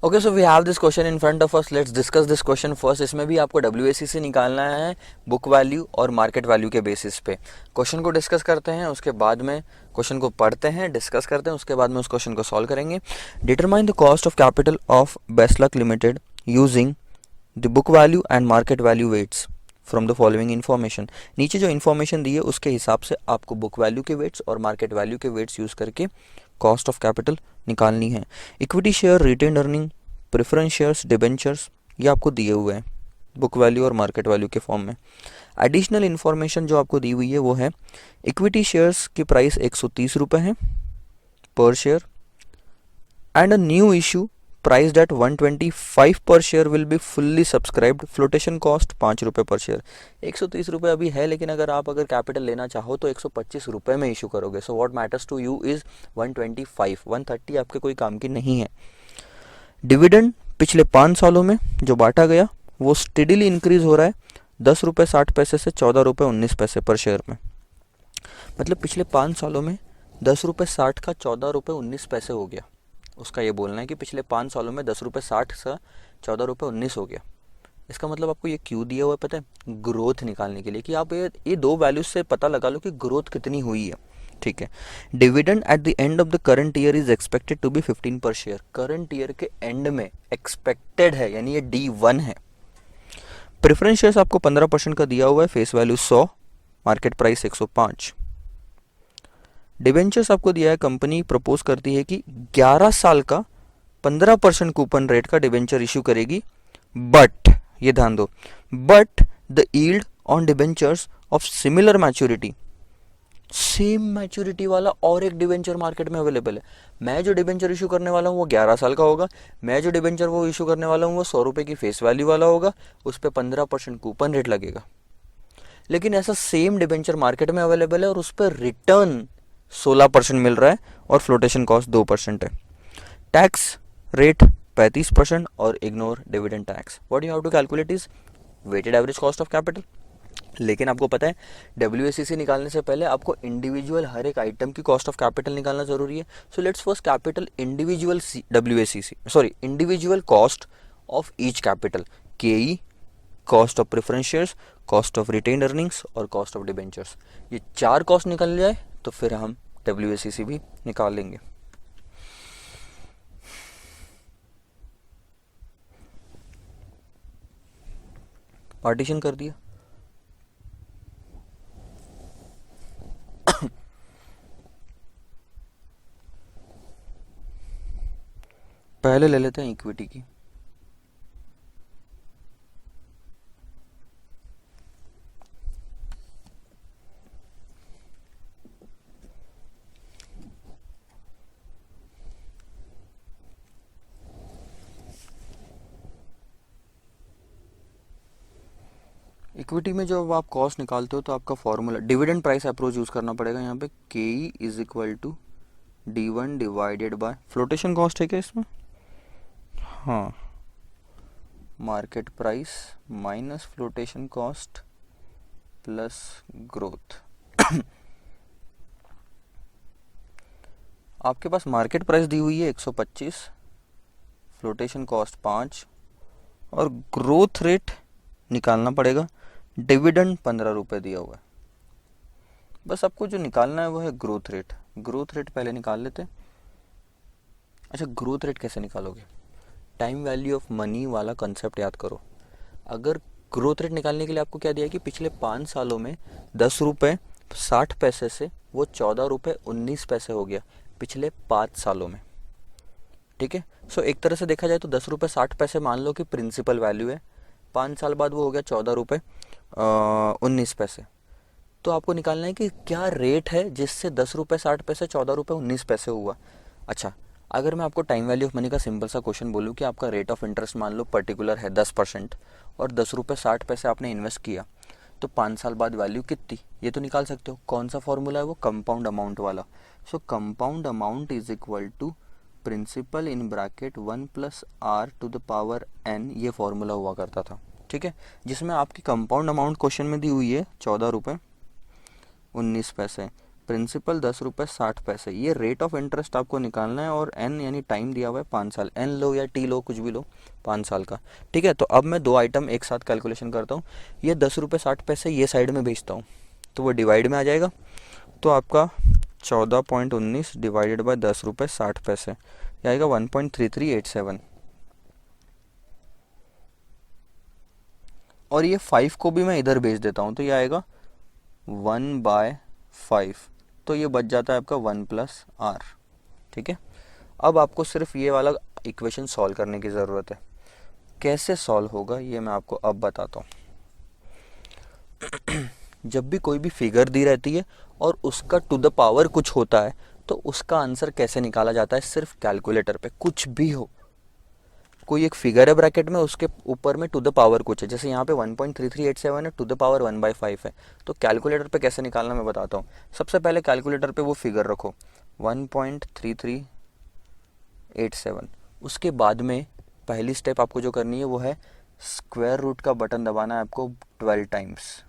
Okay, so we have this question in front of us, let's discuss this question first. इसमें भी आपको WACC निकालना है book value और मार्केट वैल्यू के बेसिस पे। क्वेश्चन को डिस्कस करते हैं, उसके बाद में क्वेश्चन को पढ़ते हैं, डिस्कस करते हैं, उसके बाद में उस क्वेश्चन को सॉल्व करेंगे। Determine the cost of capital of Best Luck Limited using the book value and market value weights from the following information. नीचे जो इन्फॉर्मेशन दी है उसके हिसाब से आपको बुक वैल्यू के वेट्स और मार्केट वैल्यू के वेट्स यूज करके कॉस्ट ऑफ कैपिटल निकालनी है। Equity share, retain earning, preference shares, debentures, ये आपको दिए हुए हैं बुक वैल्यू और मार्केट वैल्यू के फॉर्म में। एडिशनल इन्फॉर्मेशन जो आपको दी हुई है वो है इक्विटी शेयर्स की प्राइस 130 रुपये है पर share and a new issue priced eight 125 पर share will be fully subscribed. Flotation cost 5 रुपये पर शेयर। 130 रुपये अभी है, लेकिन अगर कैपिटल लेना चाहो तो 125 रुपये में इशू करोगे। So what matters to you is 125, 130 आपके कोई काम की नहीं है। डिविडेंड पिछले 5 सालों में जो बांटा गया वो स्टेडिली इंक्रीज हो रहा है 10 रुपये 60 पैसे से 14 रुपये 19 पैसे पर शेयर में। मतलब पिछले 5 सालों में 10 रुपये 60 का 14 रुपये 19 पैसे हो गया। उसका ये बोलना है कि पिछले 5 सालों में 10 रुपये 60 से 14 रुपये 19 हो गया। इसका मतलब आपको ये क्यों दिया हुआ है पता है? ग्रोथ निकालने के लिए, कि आप ये दो वैल्यूज से पता लगा लो कि ग्रोथ कितनी हुई है। ठीक है। Dividend at the end of the current year is expected to be 15 per share. Current year के एंड में एक्सपेक्टेड है, यानी ये D1 है। प्रेफरेंस शेयर्स आपको 15% का दिया हुआ है, face value 100, market price 105। Debentures आपको दिया है, कंपनी प्रपोज करती है कि 11 साल का 15% कूपन रेट का डिबेंचर इश्यू करेगी, बट ये ध्यान दो, but the yield on debentures of similar maturity, same maturity वाला और एक डिबेंचर मार्केट में अवेलेबल है। मैं जो डिबेंचर इशू करने वाला हूँ वो 11 साल का होगा। मैं जो डिबेंचर वो इशू करने वाला हूँ वो 100 रुपये की फेस वैल्यू वाला होगा, उस पर 15% कूपन रेट लगेगा। लेकिन ऐसा सेम डिबेंचर मार्केट में अवेलेबल है और उस पर रिटर्न 16% मिल रहा है और फ्लोटेशन कॉस्ट 2% है। टैक्स रेट 35% और ignore dividend tax. What you have to calculate is weighted average cost of capital. लेकिन आपको पता है डब्ल्यूएसीसी निकालने से पहले आपको इंडिविजुअल हर एक आइटम की कॉस्ट ऑफ कैपिटल निकालना जरूरी है। So let's first capital individual WACC sorry individual cost of each capital. KE, cost of preference shares, cost of retain earnings और कॉस्ट ऑफ डिबेंचर्स। ये 4 कॉस्ट निकल जाए तो फिर हम डब्ल्यूएसीसी भी निकाल लेंगे। पार्टीशन कर दिया। पहले ले लेते हैं इक्विटी की। इक्विटी में जब आप कॉस्ट निकालते हो तो आपका formula dividend price approach use करना पड़ेगा। यहाँ पे K is equal to D1 divided by flotation cost है क्या इसमें? हाँ, market price minus flotation cost plus growth. आपके पास मार्केट प्राइस दी हुई है 125, फ्लोटेशन कॉस्ट 5 और ग्रोथ रेट निकालना पड़ेगा। डिविडेंड 15 रुपये दिया हुआ है। बस आपको जो निकालना है वो है ग्रोथ रेट। ग्रोथ रेट पहले निकाल लेते हैं। अच्छा, ग्रोथ रेट कैसे निकालोगे? टाइम वैल्यू ऑफ मनी वाला कंसेप्ट याद करो। अगर ग्रोथ रेट निकालने के लिए आपको क्या दिया है कि पिछले 5 सालों में 10 रुपये 60 पैसे से वो 14 रुपये 19 पैसे हो गया पिछले 5 सालों में। ठीक है। सो एक तरह से देखा जाए तो 10 रुपये 60 पैसे मान लो कि प्रिंसिपल वैल्यू है। 5 साल बाद वो हो गया 14 रुपये 19 पैसे। तो आपको निकालना है कि क्या रेट है जिससे 10 रुपये 60 पैसे 14 रुपये 19 पैसे हुआ। अच्छा, अगर मैं आपको टाइम वैल्यू ऑफ मनी का सिंपल सा क्वेश्चन बोलूँ कि आपका रेट ऑफ इंटरेस्ट मान लो पर्टिकुलर है 10% और 10 रुपये 60 पैसे आपने इन्वेस्ट किया, तो 5 साल बाद वैल्यू कितनी, ये तो निकाल सकते हो। कौन सा फॉर्मूला है वो? कंपाउंड अमाउंट वाला। So compound amount is equal to principal in bracket 1 + r⁴n, ये फॉर्मूला हुआ करता था। ठीक है, जिसमें आपकी कंपाउंड अमाउंट क्वेश्चन में दी हुई है 14 रुपये 19 पैसे, प्रिंसिपल 10 रुपये 60 पैसे, ये रेट ऑफ इंटरेस्ट आपको निकालना है और एन यानी टाइम दिया हुआ है 5 साल, एन लो या टी लो कुछ भी लो, 5 साल का। ठीक है, तो अब मैं दो आइटम एक साथ कैलकुलेशन करता हूँ। ये 10 रुपये 60 पैसे ये साइड में भेजता हूँ तो वो डिवाइड में आ जाएगा, तो आपका 14.19 डिवाइडेड बाय 10 रुपये 60 पैसे, ये आएगा 1.3387। और ये 5 को भी मैं इधर भेज देता हूँ तो ये आएगा 1/5, तो ये बच जाता है आपका 1+r। ठीक है, अब आपको सिर्फ ये वाला इक्वेशन सॉल्व करने की ज़रूरत है। कैसे सॉल्व होगा ये मैं आपको अब बताता हूँ। जब भी कोई भी फिगर दी रहती है और उसका टू द पावर कुछ होता है तो उसका आंसर कैसे निकाला जाता है, सिर्फ कैलकुलेटर पे कुछ भी हो, कोई एक फिगर है ब्रैकेट में, उसके ऊपर में टू द पावर कुछ है, जैसे यहाँ पे 1.3387 है, टू द पावर 1/5 है, तो कैलकुलेटर पे कैसे निकालना मैं बताता हूँ। सबसे पहले कैलकुलेटर पे वो फिगर रखो 1.3387, उसके बाद में पहली स्टेप आपको जो करनी है वो है स्क्वायर रूट का बटन दबाना है आपको 12 टाइम्स।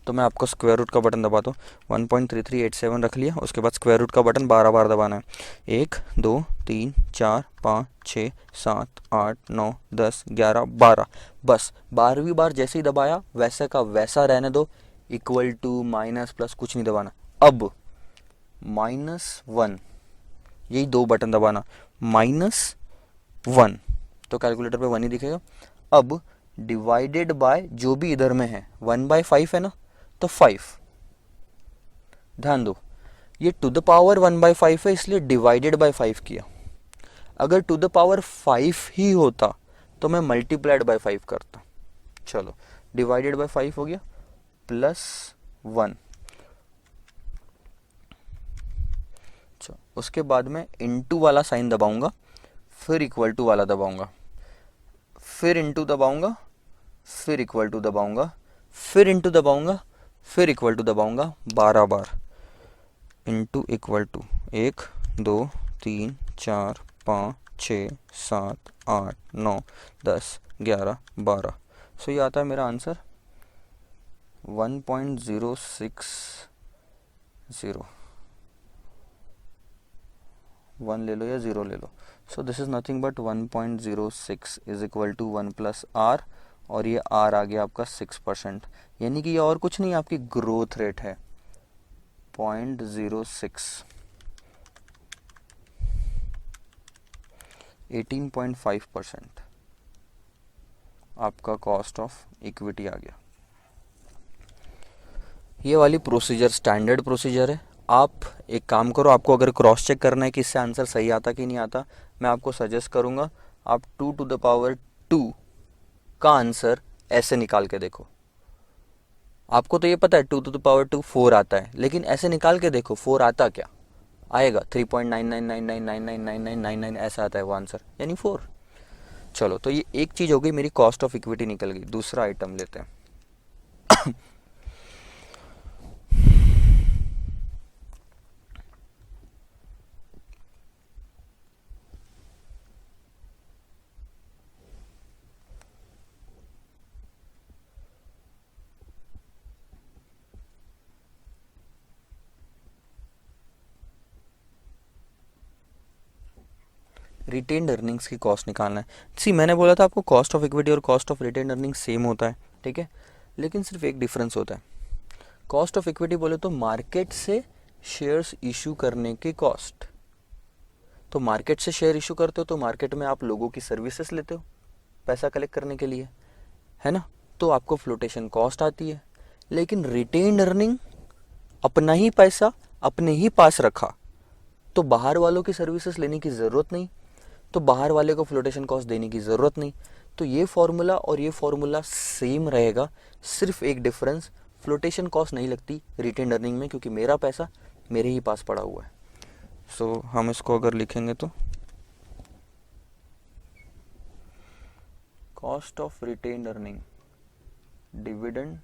तो मैं आपको स्क्वायर रूट का बटन दबाता हूँ, 1.3387 रख लिया, उसके बाद स्क्वायर रूट का बटन 12 बार दबाना है, 1 2 3 4 5 6 7 8 9 10 11 12, बस 12वीं बार जैसे ही दबाया वैसे का वैसा रहने दो, इक्वल टू माइनस प्लस कुछ नहीं दबाना। अब -1, यही दो बटन दबाना, -1, तो कैलकुलेटर पे 1 ही दिखेगा। अब डिवाइडेड बाय जो भी इधर में है 1/5 है ना, तो 5, ध्यान दो ये टू द पावर 1/5 है इसलिए डिवाइडेड बाय 5 किया। अगर टू द पावर 5 ही होता तो मैं मल्टीप्लाइड बाय 5 करता। चलो डिवाइडेड बाय 5 हो गया, +1। उसके बाद में इनटू वाला साइन दबाऊंगा, फिर इक्वल टू वाला दबाऊंगा, फिर इनटू दबाऊंगा, फिर इक्वल टू दबाऊंगा, फिर इनटू दबाऊंगा, फिर इक्वल टू दबाऊंगा 12 बार। इनटू इक्वल टू 1 2 3 4 5 6 7 8 9 10 11 12, सो ये आता है मेरा आंसर 1.060, 1 ले लो या 0 ले लो। So this is nothing but 1.06 is equal to 1+r, और ये r आ गया आपका 6%, यानी कि ये और कुछ नहीं आपकी ग्रोथ रेट है 0.06, 18.5% आपका कॉस्ट ऑफ इक्विटी आ गया। ये वाली प्रोसीजर स्टैंडर्ड प्रोसीजर है। आप एक काम करो, आपको अगर क्रॉस चेक करना है कि इससे आंसर सही आता कि नहीं आता, मैं आपको सजेस्ट करूँगा आप 2 to the power 2 का आंसर ऐसे निकाल के देखो। आपको तो ये पता है 2 to the power 2 4 आता है, लेकिन ऐसे निकाल के देखो 4 आता क्या आएगा, 3.9999999999 ऐसा आता है वो आंसर, यानी 4। चलो तो ये एक चीज़ हो गई, मेरी कॉस्ट ऑफ इक्विटी निकल गई। दूसरा आइटम लेते हैं। रिटेन्ड अर्निंग्स की कॉस्ट निकालना है। सी मैंने बोला था आपको कॉस्ट ऑफ इक्विटी और cost of retained earnings same होता है, ठीक है, लेकिन सिर्फ एक डिफरेंस होता है। कॉस्ट ऑफ इक्विटी बोले तो मार्केट से शेयर्स इशू करने की कॉस्ट। तो मार्केट से शेयर इशू करते हो तो मार्केट में आप लोगों की सर्विसेज लेते हो पैसा कलेक्ट करने के लिए, है ना, तो आपको फ्लोटेशन कॉस्ट आती है। लेकिन रिटेन्ड अर्निंग अपना ही पैसा अपने ही पास रखा तो बाहर वालों की सर्विसेज लेने की ज़रूरत नहीं, तो बाहर वाले को फ्लोटेशन कॉस्ट देने की ज़रूरत नहीं। तो ये फॉर्मूला और ये फॉर्मूला सेम रहेगा, सिर्फ एक डिफरेंस, फ्लोटेशन कॉस्ट नहीं लगती रिटेन्ड अर्निंग में क्योंकि मेरा पैसा मेरे ही पास पड़ा हुआ है। सो हम इसको अगर लिखेंगे तो cost of retained earning dividend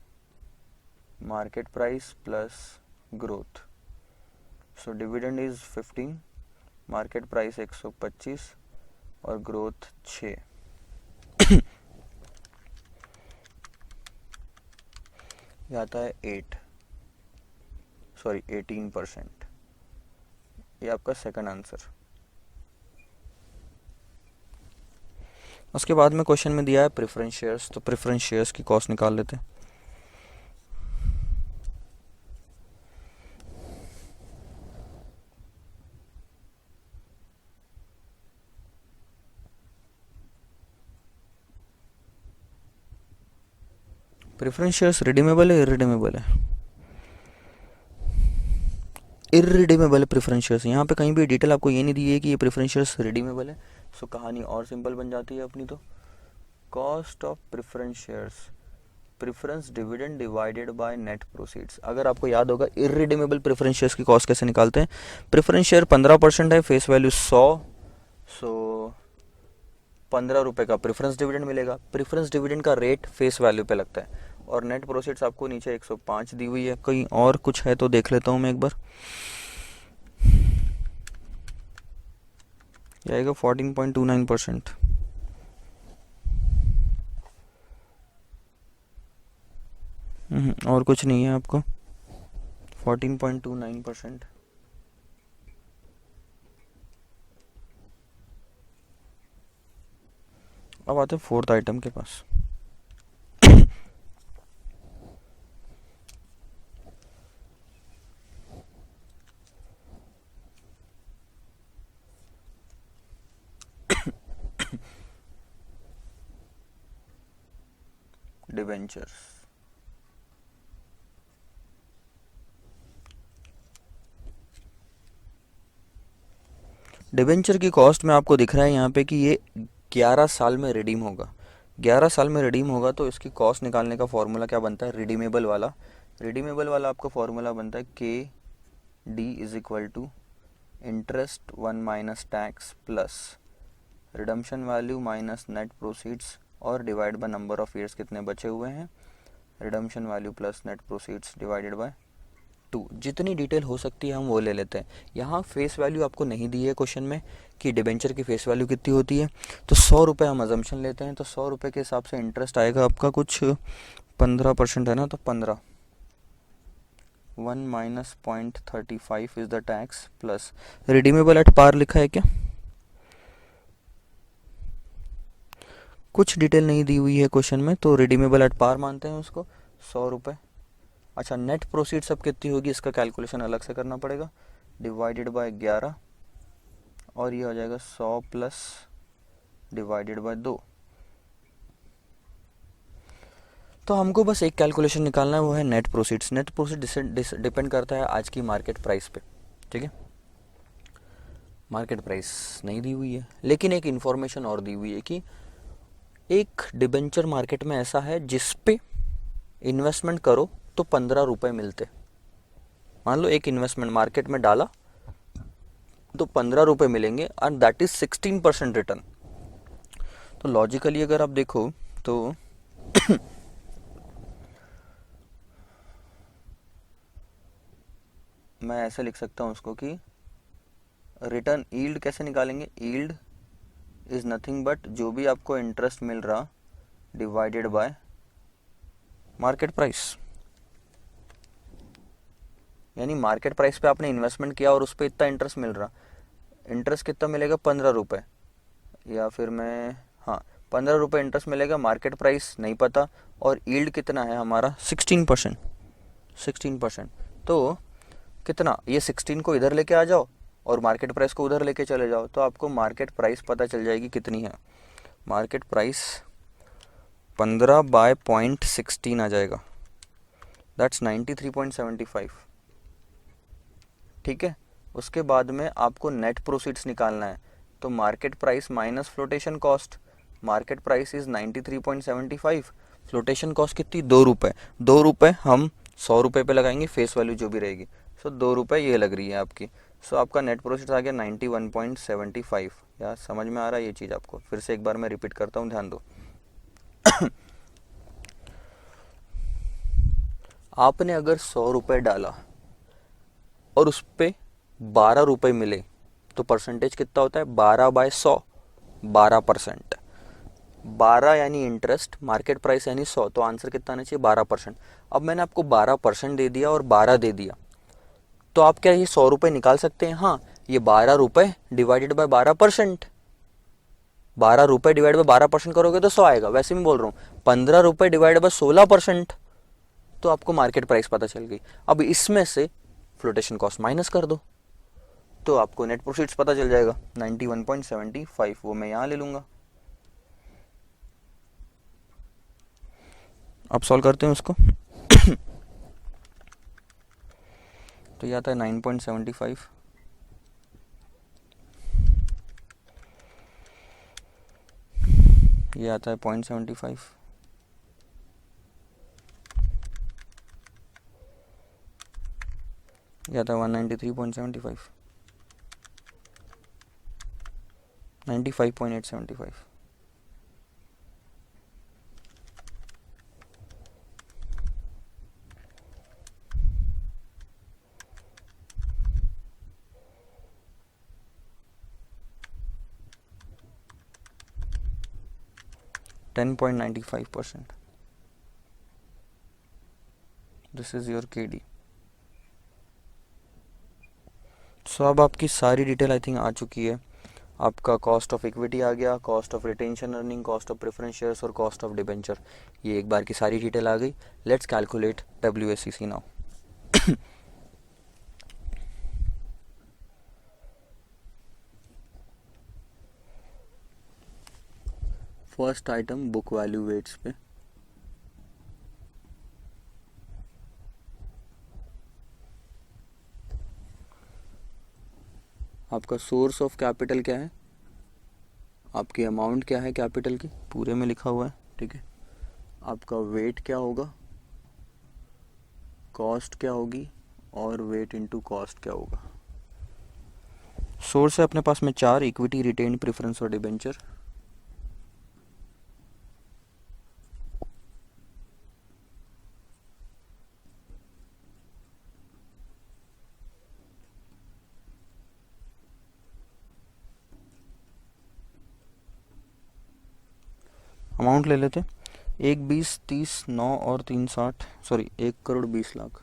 market price plus growth. So dividend is 15, market price 125 और ग्रोथ 6। ये आता है 8। सॉरी 18%, ये आपका सेकंड आंसर। उसके बाद में क्वेश्चन में दिया है प्रेफरेंस शेयर्स, तो प्रेफरेंस शेयर्स की कॉस्ट निकाल लेते हैं। प्रेफरेंस शेयर्स रिडीमेबल है इरिडीमेबल है? इरिडीमेबल प्रेफरेंस शेयर्स, यहाँ पे कहीं भी डिटेल आपको ये नहीं दी है कि ये प्रेफरेंस शेयर्स रिडीमेबल है। सो कहानी और सिंपल बन जाती है अपनी। तो cost of preference shares, preference dividend divided by net proceeds. अगर आपको याद होगा इरिडीमेबल प्रेफरेंस शेयर्स की कॉस्ट कैसे निकालते हैं। प्रेफरेंस शेयर 15% है, फेस वैल्यू 100, सो 15 रुपये का प्रेफरेंस डिविडेंड मिलेगा। प्रेफरेंस डिविडेंड का रेट फेस वैल्यू पे लगता है, और नेट प्रोसीड्स आपको नीचे 105 दी हुई है। कहीं और कुछ है तो देख लेता हूँ मैं एक बार। आएगा 14.29%। और कुछ नहीं है आपको। 14.29%। अब आते हैं फोर्थ आइटम के पास। डिबेंचर्स। डिबेंचर की कॉस्ट में आपको दिख रहा है यहाँ पे कि ये 11 साल में रिडीम होगा। 11 साल में रिडीम होगा तो इसकी कॉस्ट निकालने का फॉर्मूला क्या बनता है, रिडीमेबल वाला। रिडीमेबल वाला आपका फॉर्मूला बनता है K D is equal to interest 1 minus tax plus redemption value minus net proceeds और divide by number of years कितने बचे हुए हैं, redemption value plus net proceeds divided by 2। जितनी डिटेल हो सकती है हम वो ले लेते हैं। यहाँ फेस वैल्यू आपको नहीं दी है क्वेश्चन में कि डिबेंचर की फेस वैल्यू कितनी होती है, तो 100 रुपये हम अजम्पशन लेते हैं। तो 100 रुपये के हिसाब से इंटरेस्ट आएगा आपका कुछ 15% है ना, तो 15 1 minus 0.35 is the tax plus redeemable at par लिखा है क्या, कुछ डिटेल नहीं दी हुई है क्वेश्चन में, तो रिडीमेबल एट पार मानते हैं उसको 100 रुपये। अच्छा, नेट प्रोसीड्स अब कितनी होगी इसका कैलकुलेशन अलग से करना पड़ेगा, डिवाइडेड बाय 11 और ये हो जाएगा 100 प्लस डिवाइडेड बाय 2। तो हमको बस एक कैलकुलेशन निकालना है, वो है net proceeds. Net proceed depend करता है आज की मार्केट प्राइस पे, ठीक है। मार्केट प्राइस नहीं दी हुई है, लेकिन एक इन्फॉर्मेशन और दी हुई है कि एक डिबेंचर मार्केट में ऐसा है जिस पे इन्वेस्टमेंट करो तो 15 रुपये मिलते। मान लो एक इन्वेस्टमेंट मार्केट में डाला तो 15 रुपये मिलेंगे एंड दैट इज 16% रिटर्न। तो लॉजिकली अगर आप देखो तो मैं ऐसे लिख सकता हूँ उसको कि रिटर्न यील्ड कैसे निकालेंगे, यील्ड इज नथिंग बट जो भी आपको इंटरेस्ट मिल रहा डिवाइडेड बाय मार्केट प्राइस। यानी मार्केट प्राइस पे आपने इन्वेस्टमेंट किया और उस पर इतना इंटरेस्ट मिल रहा, इंटरेस्ट कितना मिलेगा 15 रुपये, या फिर मैं 15 रुपये इंटरेस्ट मिलेगा, मार्केट प्राइस नहीं पता, और यील्ड कितना है हमारा 16%। तो कितना, ये 16 को इधर लेके आ जाओ और मार्केट प्राइस को उधर लेके चले जाओ, तो आपको मार्केट प्राइस पता चल जाएगी कितनी है। मार्केट प्राइस 15 बाय 0.16 आ जाएगा, दैट्स 93.75, ठीक है। उसके बाद में आपको नेट प्रोसीड्स निकालना है, तो market price minus flotation cost, market price is 93.75, flotation cost कितनी 2 रुपये, 2 रुपये हम 100 रुपये पे लगाएंगे, फेस वैल्यू जो भी रहेगी, सो 2 रुपये ये लग रही है आपकी। सो आपका नेट प्रोसीड्स आ गया 91.75। यार समझ में आ रहा है ये चीज़ आपको, फिर से एक बार मैं रिपीट करता हूँ, ध्यान दो। आपने अगर 100 रुपये डाला और उस पर 12 रुपये मिले तो परसेंटेज कितना होता है, 12 बाय 100, 12%। 12 यानी इंटरेस्ट, मार्केट प्राइस यानी 100, तो आंसर कितना आना चाहिए 12%। अब मैंने आपको 12% दे दिया और 12 दे दिया, तो आप क्या ये 100 रुपये निकाल सकते हैं? हाँ, ये 12 रुपये डिवाइडेड बाय 12%, 12 रुपये डिवाइड बाय 12% करोगे तो 100 आएगा। वैसे मैं बोल रहा हूँ 15 रुपये डिवाइड बाय 16%, तो आपको मार्केट प्राइस पता चल गई। अब इसमें से फ्लोटेशन कॉस्ट माइनस कर दो तो आपको नेट प्रोफिट्स पता चल जाएगा 91.75, वो मैं यहाँ ले लूँगा। अब सॉल्व करते हैं उसको। तो ये आता है 9.75, ये आता है 0.75, ये आता है 193.75, 95.875। %10.95%। This is your KD। सो अब आपकी सारी डिटेल आई थिंक आ चुकी है। आपका कॉस्ट ऑफ इक्विटी आ गया, cost of retention earning, cost of preference shares और कॉस्ट ऑफ डिबेंचर, ये एक बार की सारी डिटेल आ गई। Let's calculate WACC now. First item book value weights पे, आपका सोर्स ऑफ कैपिटल क्या है, आपकी अमाउंट क्या है कैपिटल की, पूरे में लिखा हुआ है, ठीक है। आपका वेट क्या होगा, कॉस्ट क्या होगी, और वेट इनटू कॉस्ट क्या होगा। सोर्स है अपने पास में 4, इक्विटी, रिटेन, प्रेफरेंस और डिबेंचर। अमाउंट ले लेते, 1, 20, 30, 9 और 3, 60, सॉरी 1,20,00,000,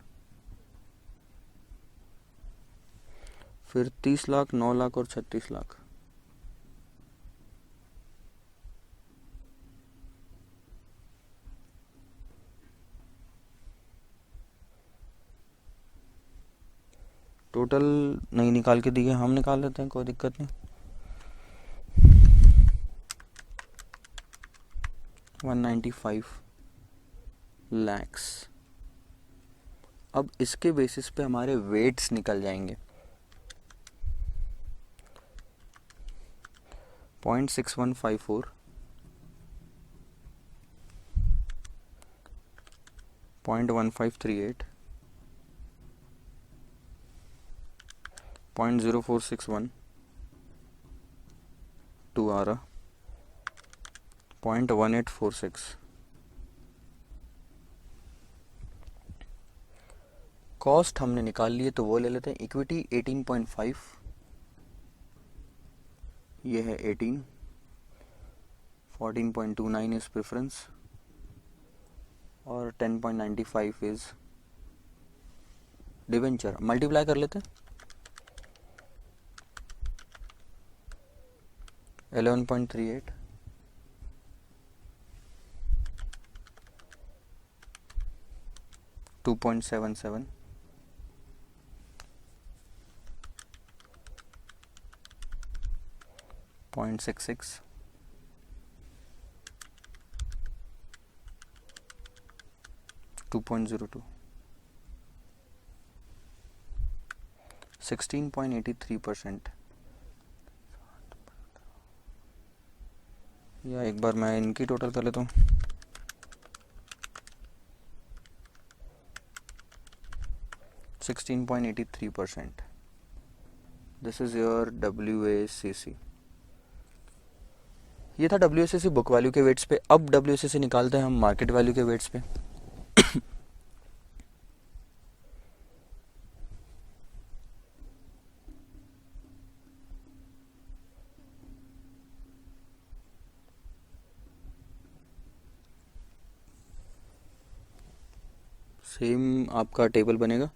फिर 30 लाख, 9 लाख और 36 लाख। टोटल नहीं निकाल के दिए, हम निकाल लेते हैं, कोई दिक्कत नहीं। 195 lakhs। अब इसके बेसिस पे हमारे वेट्स निकल जाएंगे। 0.6154, 0.1538, 0.0461, 2 आ रहा, 0.1846। कॉस्ट हमने निकाल लिए तो वो ले लेते हैं। इक्विटी 18.5, ये है 18, 14.29 इज प्रेफरेंस और 10.95 इज डिवेंचर। मल्टीप्लाई कर लेते हैं, 11.38, 2.77, 0.66, 2.02, 16.83%। या एक बार मैं इनकी टोटल कर लेता हूँ। %16.83%। This is your WACC। ये था WACC बुक वैल्यू के वेट्स पे। अब WACC निकालते हैं हम मार्केट वैल्यू के वेट्स पे। सेम आपका टेबल बनेगा,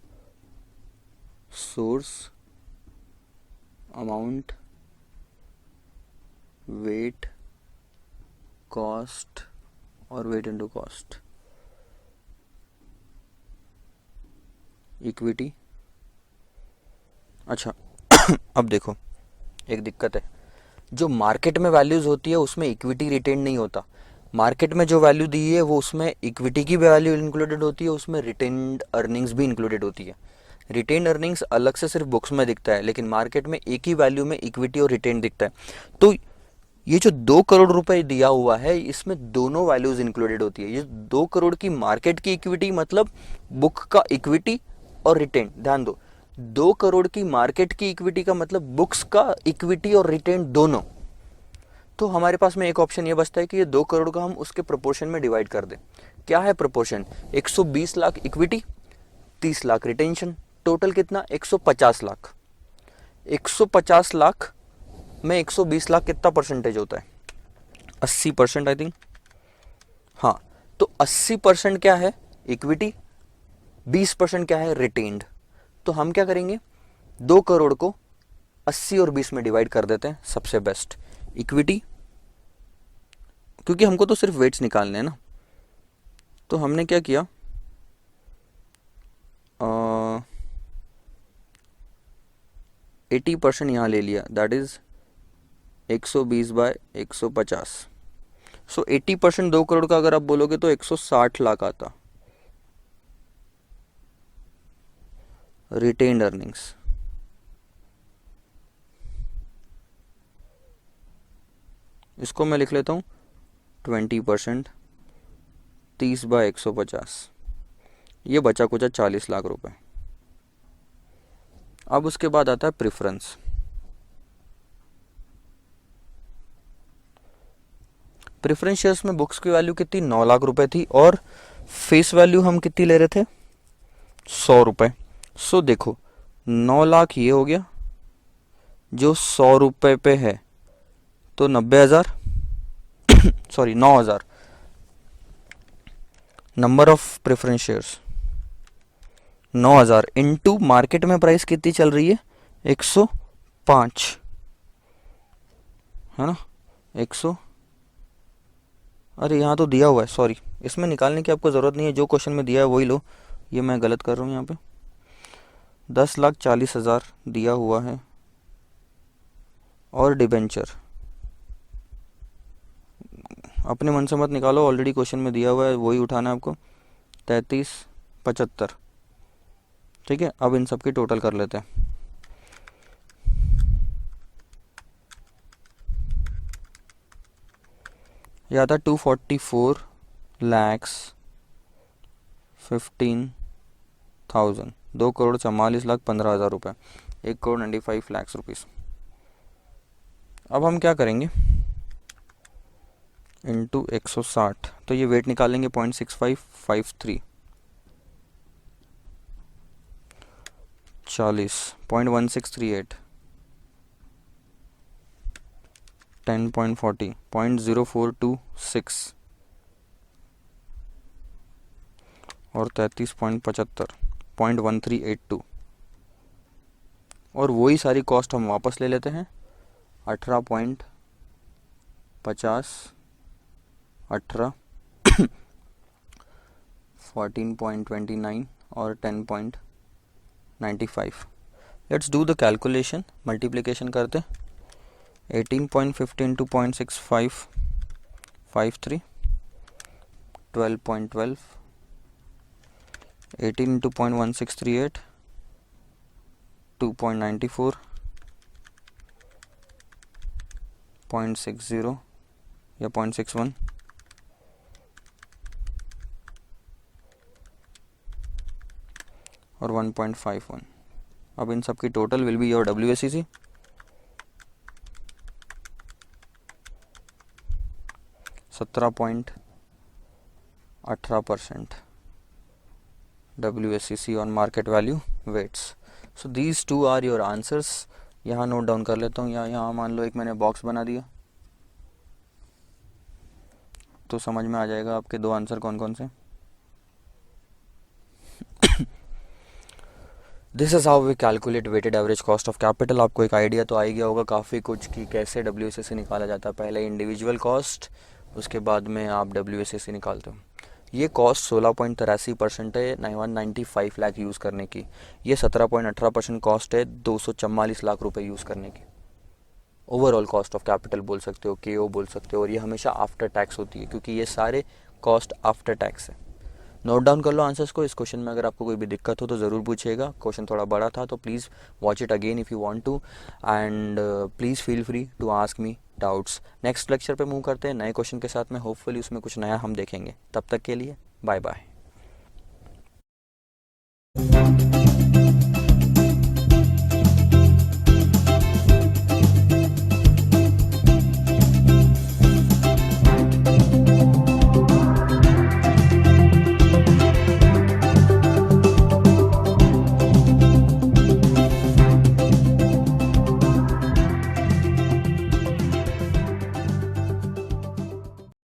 सोर्स, अमाउंट, वेट, कॉस्ट और वेट इनटू कॉस्ट, इक्विटी। अच्छा अब देखो, एक दिक्कत है, जो मार्केट में वैल्यूज होती है उसमें इक्विटी रिटेन नहीं होता। मार्केट में जो वैल्यू दी है वो उसमें इक्विटी की वैल्यू इंक्लूडेड होती है, उसमें रिटेन्ड अर्निंग्स भी इंक्लूडेड होती है। रिटेन्ड अर्निंग्स अलग से सिर्फ बुक्स में दिखता है, लेकिन मार्केट में एक ही वैल्यू में इक्विटी और रिटेन दिखता है। तो ये जो 2 करोड़ रुपए दिया हुआ है इसमें दोनों वैल्यूज इंक्लूडेड होती है। ये 2 करोड़ की मार्केट की इक्विटी मतलब बुक का इक्विटी और रिटेन, ध्यान दो, 2 करोड़ की मार्केट की इक्विटी का मतलब बुक्स का इक्विटी और रिटेन दोनों। तो हमारे पास में एक ऑप्शन ये बचता है कि ये 2 करोड़ का हम उसके प्रोपोर्शन में डिवाइड कर दें। क्या है proportion? 120 lakh equity, 30 lakh retention, total कितना? 150 लाख। 150 लाख में 120 लाख कितना परसेंटेज होता है? 80% आई थिंक। हाँ, तो 80% क्या है? इक्विटी। 20% क्या है? रिटेन्ड। तो हम क्या करेंगे, 2 करोड़ को 80 और 20 में डिवाइड कर देते हैं, सबसे बेस्ट। इक्विटी, क्योंकि हमको तो सिर्फ वेट्स निकालने हैं ना, तो हमने क्या किया, 80% यहाँ ले लिया, दैट इज 120/150। सो 80% 2 करोड़ का अगर आप बोलोगे तो 160 लाख आता रिटेन्ड अर्निंग्स। इसको मैं लिख लेता हूँ 20%, 30/150, ये बचा कुचा 40 लाख रुपए। अब उसके बाद आता है प्रेफरेंस। प्रेफरेंस शेयर्स में बुक्स की वैल्यू कितनी? 9 लाख रुपए थी और फेस वैल्यू हम कितनी ले रहे थे? 100 रुपए। सो देखो, 9 लाख ये हो गया जो 100 रुपए पे है, तो 90,000 sorry 9,000 number of preference shares, 9,000 into market में प्राइस कितनी चल रही है? 105, है ना? 100, अरे यहाँ तो दिया हुआ है, सॉरी, इसमें निकालने की आपको ज़रूरत नहीं है, जो क्वेश्चन में दिया है वही लो। ये मैं गलत कर रहा हूँ, यहाँ पे 10,40,000 दिया हुआ है और डिबेंचर, अपने मन से मत निकालो, ऑलरेडी क्वेश्चन में दिया हुआ है वही उठाना है आपको, 33,75। ठीक है, अब इन सब की टोटल कर लेते हैं। यह आता 244,15,000, 2,44,15,000 रुपये, 1,95,00,000 रुपीज़। अब हम क्या करेंगे, इंटू 160, तो ये वेट निकालेंगे 0.6553, 40.1638, 10.40, 0.0426 और 33.75, 0.1382। और वही सारी कॉस्ट हम वापस ले लेते हैं, 18.50, 18, 14.29 और 10.95। Let's do the calculation, multiplication करते, 18.50 इंटू 0.6553, 12.12, 18 इंटू 0.1638, 2.94, 0.60 या 0.61, और 1.51। अब इन सब की total will be your WACC, 17.18% WACC on market value weights. So these two are your answers. यहाँ नोट डाउन कर लेता हूँ, यहाँ मान लो एक मैंने बॉक्स बना दिया, तो समझ में आ जाएगा आपके दो आंसर कौन कौन से। This is how we calculate weighted average cost of capital. आपको एक आइडिया तो आ ही गया होगा काफ़ी कुछ कि कैसे WACC निकाला जाता है। पहले इंडिविजुअल कॉस्ट, उसके बाद में आप WACC निकालते हो। ये कॉस्ट 16.83% है 195 लाख यूज़ करने की। ये 17.18% कॉस्ट है 244 लाख रुपए यूज़ करने की। ओवरऑल कॉस्ट ऑफ कैपिटल बोल सकते हो, KO बोल सकते हो, और ये हमेशा आफ्टर टैक्स होती है क्योंकि ये सारे कॉस्ट आफ्टर टैक्स है। नोट डाउन कर लो आंसर्स को। इस क्वेश्चन में अगर आपको कोई भी दिक्कत हो तो ज़रूर पूछिएगा। क्वेश्चन थोड़ा बड़ा था तो please watch it again if you want to, and please feel free to ask me doubts. Next lecture पे मूव करते हैं नए क्वेश्चन के साथ में। होपफुली उसमें कुछ नया हम देखेंगे। तब तक के लिए बाय बाय।